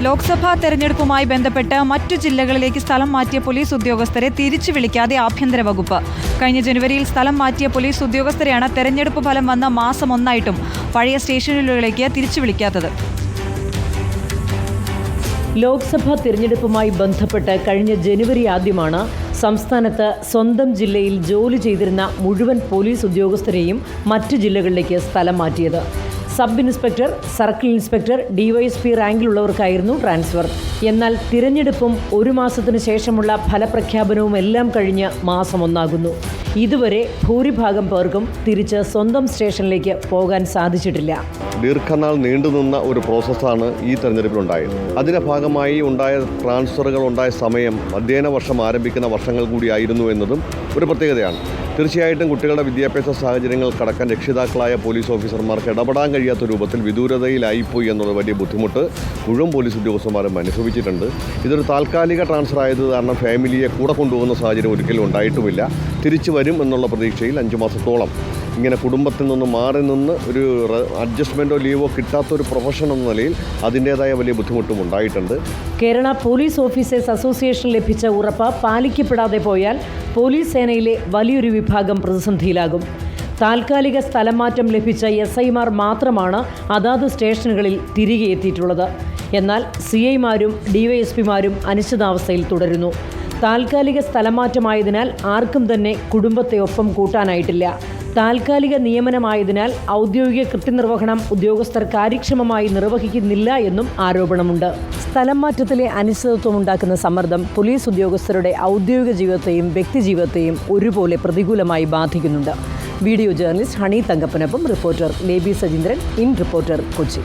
ലോക്സഭാ തെരഞ്ഞെടുപ്പുമായി ബന്ധപ്പെട്ട് മറ്റു ജില്ലകളിലേക്ക് സ്ഥലം മാറ്റിയ പോലീസ് ഉദ്യോഗസ്ഥരെ തിരിച്ചു വിളിക്കാതെ ആഭ്യന്തര വകുപ്പ്. കഴിഞ്ഞ ജനുവരിയിൽ സ്ഥലം മാറ്റിയ പോലീസ് ഉദ്യോഗസ്ഥരെയാണ് തെരഞ്ഞെടുപ്പ് ഫലം വന്ന മാസം 1 പഴയ സ്റ്റേഷനുകളിലേക്ക് തിരിച്ചു വിളിക്കാത്തത്. ലോക്സഭാ തിരഞ്ഞെടുപ്പുമായി ബന്ധപ്പെട്ട് കഴിഞ്ഞ ജനുവരി ആദ്യമാണ് സംസ്ഥാനത്ത് സ്വന്തം ജില്ലയിൽ ജോലി ചെയ്തിരുന്ന മുഴുവൻ പോലീസ് ഉദ്യോഗസ്ഥരെയും മറ്റു ജില്ലകളിലേക്ക് സ്ഥലം മാറ്റിയത്. Sub inspector, circle inspector, DYSP റാങ്കിലുള്ളവർക്കായിരുന്നു ട്രാൻസ്ഫർ. എന്നാൽ തിരഞ്ഞെടുപ്പും 1 മാസത്തിനു ശേഷമുള്ള ഫലപ്രഖ്യാപനവും എല്ലാം കഴിഞ്ഞ് മാസം 1 ഇതുവരെ ഭൂരിഭാഗം പേർക്കും തിരിച്ച് സ്വന്തം സ്റ്റേഷനിലേക്ക് പോകാൻ സാധിച്ചിട്ടില്ല. ദീർഘനാൾ നീണ്ടുനിന്ന ഒരു പ്രോസസ്സാണ് ഈ തെരഞ്ഞെടുപ്പിലുണ്ടായത്. അതിൻ്റെ ഭാഗമായി ഉണ്ടായ ട്രാൻസ്ഫറുകൾ ഉണ്ടായ സമയം അധ്യയന വർഷം ആരംഭിക്കുന്ന വർഷങ്ങൾ കൂടിയായിരുന്നു എന്നതും ഒരു പ്രത്യേകതയാണ്. തീർച്ചയായിട്ടും കുട്ടികളുടെ വിദ്യാഭ്യാസ സാഹചര്യങ്ങൾ കടക്കാൻ രക്ഷിതാക്കളായ പോലീസ് ഓഫീസർമാർക്ക് ഇടപെടാൻ കഴിയാത്ത രൂപത്തിൽ വിദൂരതയിലായിപ്പോയി എന്നുള്ള വലിയ ബുദ്ധിമുട്ട് മുഴുവൻ പോലീസ് ഉദ്യോഗസ്ഥന്മാരും അനുഭവിച്ചിട്ടുണ്ട്. ഇതൊരു താൽക്കാലിക ട്രാൻസ്ഫർ ആയത് കാരണം ഫാമിലിയെ കൂടെ കൊണ്ടുപോകുന്ന സാഹചര്യം ഒരിക്കലും ഉണ്ടായിട്ടുമില്ല. തിരിച്ചു വരും എന്നുള്ള പ്രതീക്ഷയിൽ 5 മാസത്തോളം ഇങ്ങനെ കുടുംബത്തിൽ നിന്ന് മാറി നിന്ന് ഒരു അഡ്ജസ്റ്റ്മെൻറ്റോ ലീവോ കിട്ടാത്തൊരു പ്രൊഫഷൻ എന്ന നിലയിൽ അതിൻ്റേതായ വലിയ ബുദ്ധിമുട്ടും ഉണ്ടായിട്ടുണ്ട്. കേരള പോലീസ് ഓഫീസേഴ്സ് അസോസിയേഷൻ ലഭിച്ച ഉറപ്പ് പാലിക്കപ്പെടാതെ പോയാൽ പോലീസ് സേനയിലെ വലിയൊരു വിഭാഗം പ്രതിസന്ധിയിലാകും. താൽക്കാലിക സ്ഥലം മാറ്റം ലഭിച്ച SIമാർ മാത്രമാണ് അതാത് സ്റ്റേഷനുകളിൽ തിരികെ എത്തിയിട്ടുള്ളത്. എന്നാൽ CIമാരും DYSPമാരും അനിശ്ചിതാവസ്ഥയിൽ തുടരുന്നു. താൽക്കാലിക സ്ഥലമാറ്റമായതിനാൽ ആർക്കും തന്നെ കുടുംബത്തെ ഒപ്പം കൂട്ടാനായിട്ടില്ല. താൽക്കാലിക നിയമനമായതിനാൽ ഔദ്യോഗിക കൃത്യനിർവഹണം ഉദ്യോഗസ്ഥർ കാര്യക്ഷമമായി നിർവഹിക്കുന്നില്ല എന്നും ആരോപണമുണ്ട്. സ്ഥലം മാറ്റത്തിലെ അനിശ്ചിതത്വമുണ്ടാക്കുന്ന സമ്മർദ്ദം പോലീസ് ഉദ്യോഗസ്ഥരുടെ ഔദ്യോഗിക ജീവിതത്തെയും വ്യക്തിജീവിതത്തെയും ഒരുപോലെ പ്രതികൂലമായി ബാധിക്കുന്നുണ്ട്. വീഡിയോ ജേർണലിസ്റ്റ് ഹണി തങ്കപ്പനൊപ്പം reporter Leby Sajeendran, in reporter, Kochi.